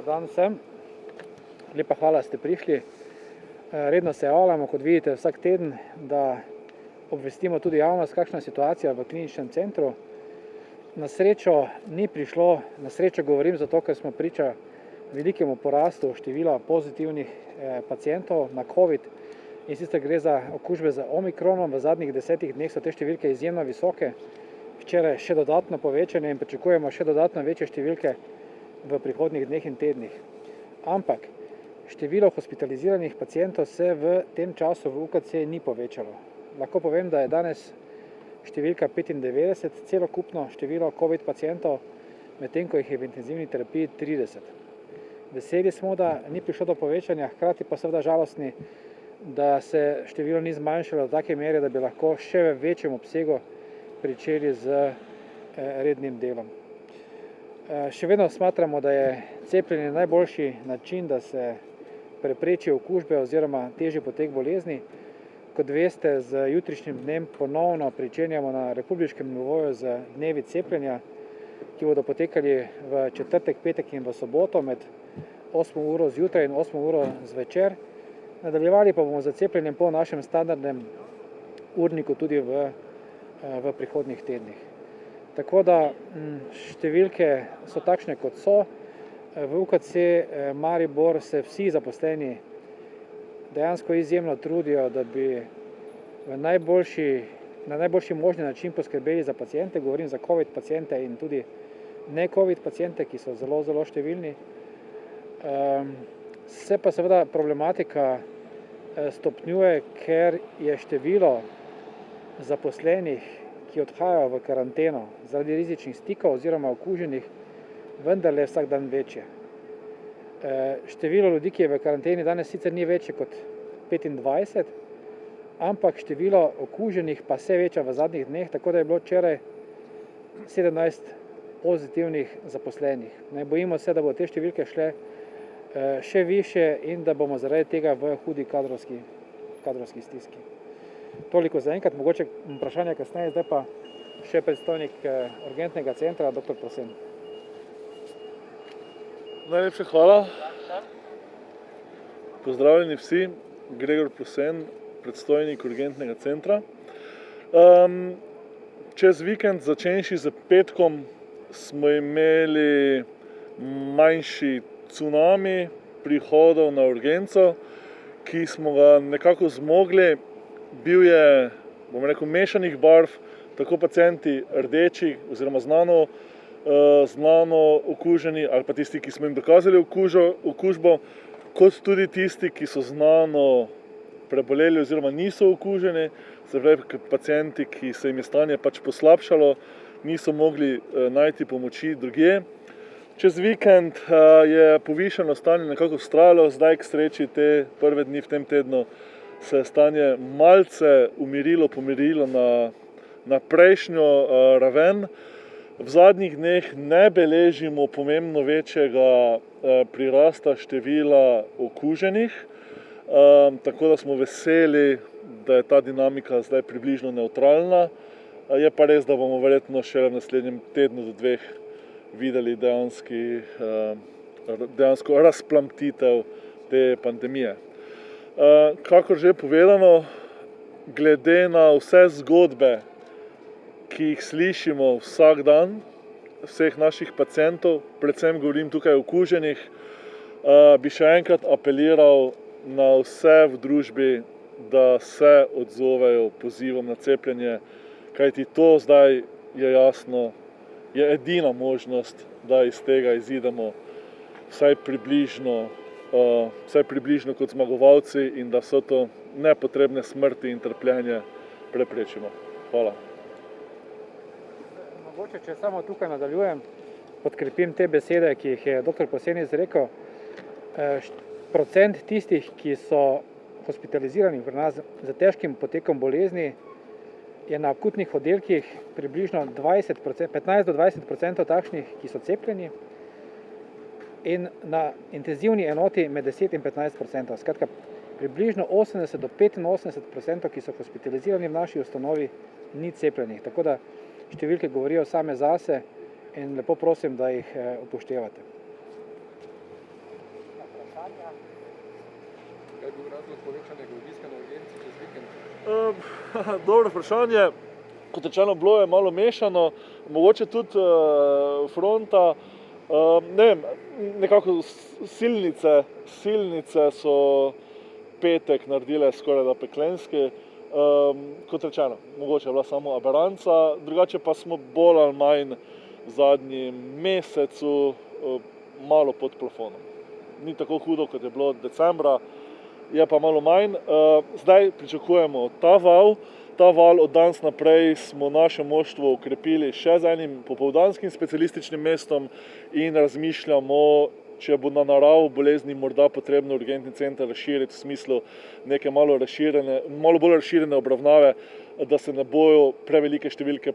Dober dan vsem. Lepa hvala, ste prišli. Redno se javljamo, kot vidite, vsak teden, da obvestimo tudi javnost, kakšna je situacija v kliničnem centru. Na srečo ni prišlo, na srečo govorim zato, ker smo priča velikemu porastu števila pozitivnih pacientov na COVID. In sicer gre za okužbe z omikronom. V zadnjih 10 dneh so te številke izjemno visoke. Včeraj še dodatno povečanje in pričakujemo še dodatno večje številke v prihodnjih dneh in tednih. Ampak število hospitaliziranih pacientov se v tem času v UKC ni povečalo. Lahko povem, da je danes številka 95, celokupno število COVID pacientov, medtem ko jih je v intenzivni terapiji 30. Veseli smo, da ni prišlo do povečanja, hkrati pa seveda žalostni, da se število ni zmanjšalo do take mere, da bi lahko še v večjem obsegu pričeli z rednim delom. Še vedno smatramo, da je cepljenje najboljši način, da se prepreči okužbe oziroma težji potek bolezni. Kot veste, z jutrišnjim dnem ponovno pričenjamo na republiškem nivoju z dnevi cepljenja, ki bodo potekali v četrtek, petek in v soboto med 8 uro zjutraj in 8 uro zvečer. Nadaljevali pa bomo z cepljenjem po našem standardnem urniku tudi v prihodnjih tednih. Tako da številke so takšne, kot so. V UKC Maribor se vsi zaposleni dejansko izjemno trudijo, da bi na najboljši možni način poskrbeli za paciente, govorim za COVID paciente in tudi ne COVID paciente, ki so zelo, zelo številni. Se pa seveda problematika stopnjuje, ker je število zaposlenih, ki odhajajo v karanteno zaradi rizičnih stikov oziroma okuženih, vendarle vsak dan večje. Število ljudi, ki je v karanteni, danes sicer ni večje kot 25, ampak število okuženih pa se veča v zadnjih dneh, tako da je bilo včeraj 17 pozitivnih zaposlenih. Bojimo se, da bo te številke šle še više in da bomo zaradi tega v hudi kadrovski stiski. Toliko za enkrat, mogoče vprašanje kasneje, zdaj pa še predstojnik urgentnega centra, dr. Prosen. Najlepša hvala. Pozdravljeni vsi, Gregor Prosen, predstojnik urgentnega centra. Čez vikend, začenši z petkom, smo imeli manjši cunami prihodov na urgenco, ki smo ga nekako zmogli. Bil je, bom rekel, mešanih barv, tako pacienti rdeči oziroma znano okuženi ali pa tisti, ki smo jim dokazali okužbo, kot tudi tisti, ki so znano preboleli oziroma niso okuženi, se pravi pacienti, ki se jim je stanje pač poslabšalo, niso mogli najti pomoči drugje. Čez vikend je povišano stanje nekako vztrajalo, zdaj k sreči te prve dni v tem tednu se je stanje malce pomirilo na prejšnjo raven. V zadnjih dneh ne beležimo pomembno večjega prirasta števila okuženih, tako da smo veseli, da je ta dinamika zdaj približno nevtralna. Je pa res, da bomo verjetno še v naslednjem tednu do dveh videli dejansko razplamtitev te pandemije. Kakor že povedano, glede na vse zgodbe, ki jih slišimo vsak dan, vseh naših pacientov, predvsem govorim tukaj o okuženih, bi še enkrat apeliral na vse v družbi, da se odzovejo pozivom na cepljenje, kajti to zdaj je jasno, je edina možnost, da iz tega izidemo vsaj približno kot zmagovalci in da vso to nepotrebne smrti in trpljenje preprečimo. Hvala. Mogoče, če samo tukaj nadaljujem, podkrepim te besede, ki jih je dr. Prosen izrekel. Procent tistih, ki so hospitalizirani pri nas z težkim potekom bolezni, je na akutnih oddelkih približno 15 do 20% takšnih, ki so cepljeni, in na intenzivni enoti med 10 in 15%. Skratka, približno 80 do 85%, ki so hospitalizirani v naši ustanovi, ni cepljenih. Tako da številke govorijo same zase in lepo prosim, da jih upoštevate. Kaj je bil razlog povečanega obiska na urgenci čez vikend? Dobro vprašanje. Kot rečeno, bilo je malo mešano, mogoče tudi fronta, ne vem, nekako silnice so petek naredile skoraj da peklenski. Kot rečeno, mogoče je bila samo aberanca, drugače pa smo bolj ali manj v zadnjem mesecu malo pod plafonom. Ni tako hudo, kot je bilo decembra, je pa malo manj. Zdaj pričakujemo ta val od danes naprej smo naše moštvo ukrepili še z enim popoldanskim specialističnim mestom in razmišljamo, če bo na naravo bolezni morda potrebno urgentni center razširiti v smislu neke malo bolj razširjene obravnave, da se ne bojo prevelike številke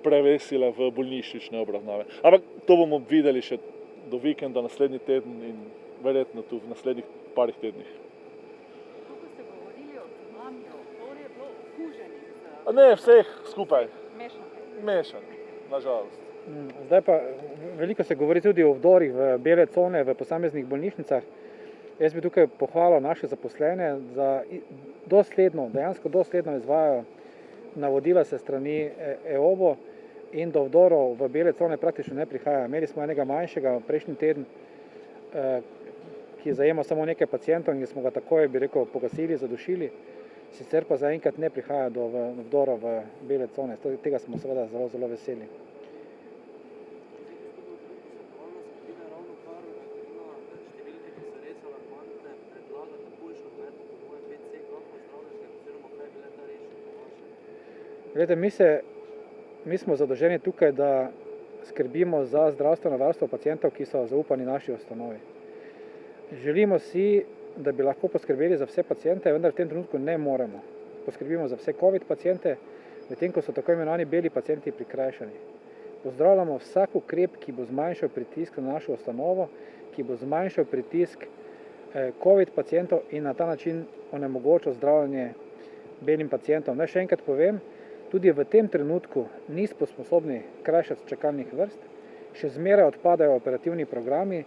prevesile v bolnišnične obravnave. Ampak to bomo videli še do vikenda, naslednji teden in verjetno tudi v naslednjih parih tednih. Kako ste govorili o cunamiju, torej je bilo okuženih z... Ne, vseh skupaj. Mešano. Nažalost. Zdaj pa veliko se govori tudi o vdorih v bele cone v posameznih bolnišnicah. Jaz bi tukaj pohvalil naše zaposlene, za dejansko dosledno izvajajo navodila se strani EOBO in do vdorov v bele cone praktično ne prihaja. Imeli smo enega manjšega prejšnji teden, ki zajema samo nekaj pacientov in smo ga takoj, bi rekel, pogasili, zadušili. Sicer pa zaenkrat ne prihaja do vdorov v bele cone. Tega smo seveda zelo, zelo veseli. Glede, mi smo zadolženi tukaj, da skrbimo za zdravstveno varstvo pacientov, ki so zaupani naši ustanovi. Želimo si, da bi lahko poskrbeli za vse paciente, vendar v tem trenutku ne moremo. Poskrbimo za vse COVID paciente, medtem ko so tako imenovani beli pacienti prikrajšani. Pozdravljamo vsak ukrep, ki bo zmanjšal pritisk na našo ustanovo, ki bo zmanjšal pritisk COVID pacientov in na ta način onemogočil zdravljenje belim pacientom. Naj še enkrat povem, tudi v tem trenutku nismo sposobni krajšati čakalnih vrst, še zmeraj odpadajo operativni programi,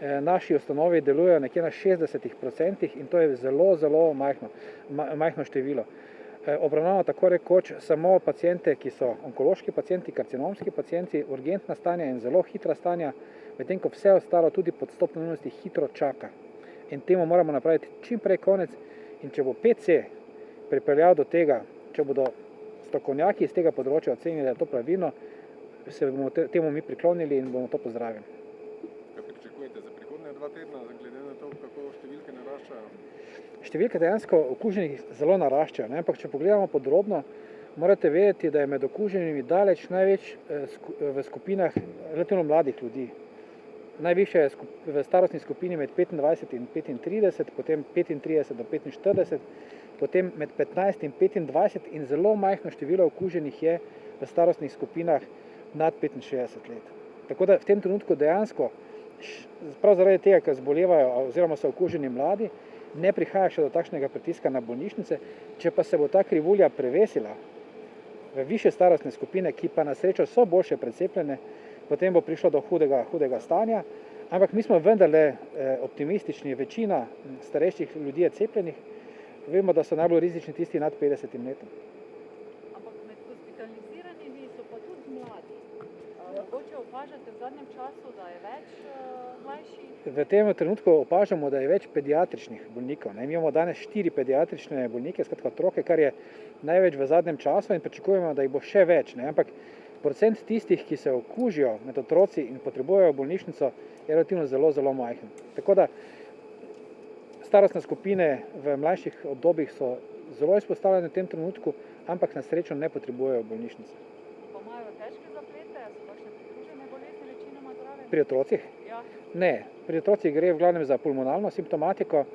naši ustanovi delujejo nekje na 60% in to je zelo, zelo majhno število. Obravnavamo tako rekoč samo paciente, ki so onkološki pacienti, karcinomski pacienti, urgentna stanja in zelo hitra stanja, medtem ko vse ostalo tudi pod stopnjo nujnosti hitro čaka. In temu moramo napraviti čim prej konec in če bo PC pripeljal do tega, če bodo strokovnjaki iz tega področja ocenili, da je to pravilno, se bomo temu mi priklonili in bomo to pozdravili. Kaj pričakujete za prihodnja 2 tedna, glede na to, kako številke naraščajo? Številke dejansko okuženih zelo naraščajo, ampak če pogledamo podrobno, morate vedeti, da je med okuženimi daleč največ v skupinah relativno mladih ljudi. Najvišje je v starostni skupini med 25 in 35, potem 35 do 45, potem med 15 in 25 in zelo majhno število okuženih je v starostnih skupinah nad 65 let. Tako da v tem trenutku dejansko, prav zaradi tega, ker zbolevajo oziroma so okuženi mladi, ne prihaja še do takšnega pritiska na bolnišnice, če pa se bo ta krivulja prevesila v višje starostne skupine, ki pa na srečo so boljše precepljene, potem bo prišlo do hudega stanja, ampak mi smo vendarle optimistični, večina starejših ljudi je cepljenih, vemo, da so najbolj rizični tisti nad 50 letom. Ampak med hospitaliziranimi so pa tudi mladi. Mogoče opažate v zadnjem času, da je več mlajših? V tem trenutku opažamo, da je več pediatričnih bolnikov. Mi imamo danes 4 pediatrične bolnike, skratka otroke, kar je največ v zadnjem času in pričakujemo, da jih bo še več. Ampak procent tistih, ki se okužijo med otroci in potrebujejo bolnišnico, je relativno zelo, zelo majhen. Tako da starostne skupine v mlajših obdobjih so zelo izpostavljene v tem trenutku, ampak na srečo ne potrebujejo bolnišnice. Pa imajo težke zaplete, so kakšne pridružene bolezni večinoma zraven? Pri otrocih? Ja. Ne, pri otrocih gre v glavnem za pulmonalno simptomatiko.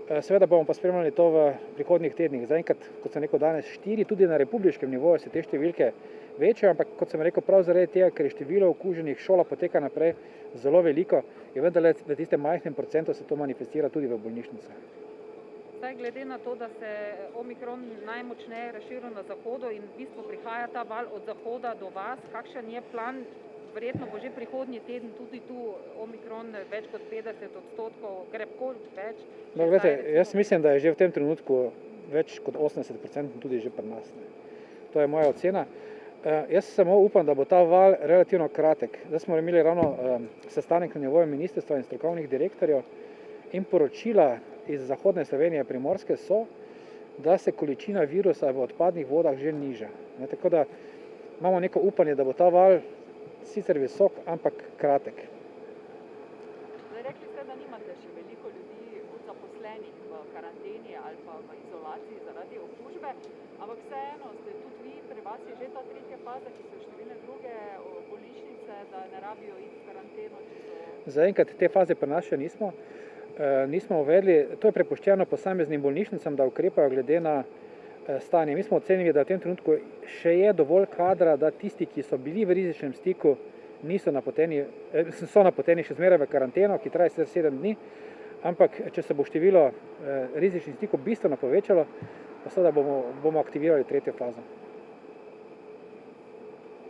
Seveda bomo pa spremljali to v prihodnjih tednih. Zaenkrat, kot sem rekel, danes 4, tudi na republiškem nivoju se te številke večajo, ampak kot sem rekel, prav zaradi tega, ker je število okuženih, šola poteka naprej zelo veliko, je vendarle v tistem majhnem procentu se to manifestira tudi v bolnišnicah. Zdaj, glede na to, da se omikron najmočneje razširil na zahodu in v bistvu prihaja ta val od zahoda do vas, kakšen je plan v verjetno bo že prihodnji teden tudi tu omikron več kot 50%, krepko več. No, gledajte, jaz mislim, da je že v tem trenutku več kot 80% tudi že pri nas. Ne. To je moja ocena. Jaz samo upam, da bo ta val relativno kratek. Zdaj smo imeli ravno sestanek na nivoju ministrstva in strokovnih direktorjev in poročila iz zahodne Slovenije, Primorske so, da se količina virusa v odpadnih vodah že niža. Ne, tako da imamo neko upanje, da bo ta val sicer visok, ampak kratek. Zdaj, rekli ste, da nimate še veliko ljudi zaposlenih v karanteni ali pa v izolaciji zaradi okužbe, ampak vseeno ste tudi vi, pri vas je že ta tretja faza, ki so številne druge bolnišnice, da ne rabijo iti v karanteno, če so... Zaenkrat te faze pri nas še nismo uvedli. To je prepuščeno posameznim bolnišnicam, da ukrepajo glede na stanje. Mi smo ocenili, da v tem trenutku še je dovolj kadra, da tisti, ki so bili v rizičnem stiku, so napoteni še zmeraj v karanteno, ki traja 7 dni, ampak če se bo število rizičnih stikov bistveno povečalo, pa seveda bomo aktivirali tretjo fazo.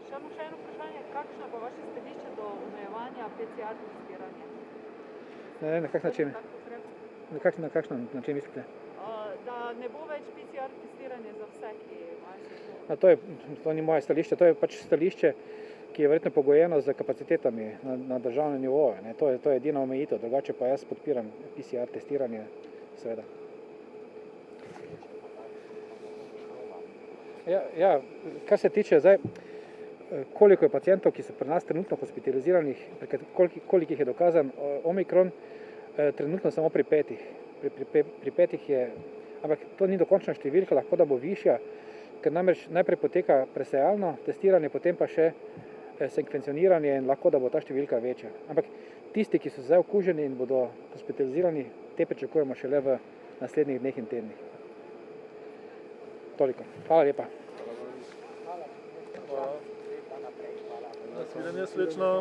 Še eno vprašanje, kakšno bo vaše stališče do omejevanja PCR testiranja? Na kak način? Na kakšen način mislite? Da ne bo več PCR testiranje za vse, ki imajo simptome. To ni moje stališče, to je pač stališče, ki je verjetno pogojeno z kapacitetami na državnem nivoju. To je edina omejitev, drugače pa jaz podpiram PCR testiranje, seveda. Ja, kar se tiče zdaj, koliko je pacientov, ki so pri nas trenutno hospitaliziranih, koliko jih je dokazan omikron, trenutno samo pri 5. Pri 5 je, ampak to ni dokončna številka, lahko da bo višja, ker namreč najprej poteka presejalno testiranje, potem pa še sekvencioniranje in lahko da bo ta številka večja. Ampak tisti, ki so zdaj okuženi in bodo hospitalizirani, te pričakujemo šele v naslednjih dneh in tednih. Toliko. Hvala lepa. Nasvidenje, srečno.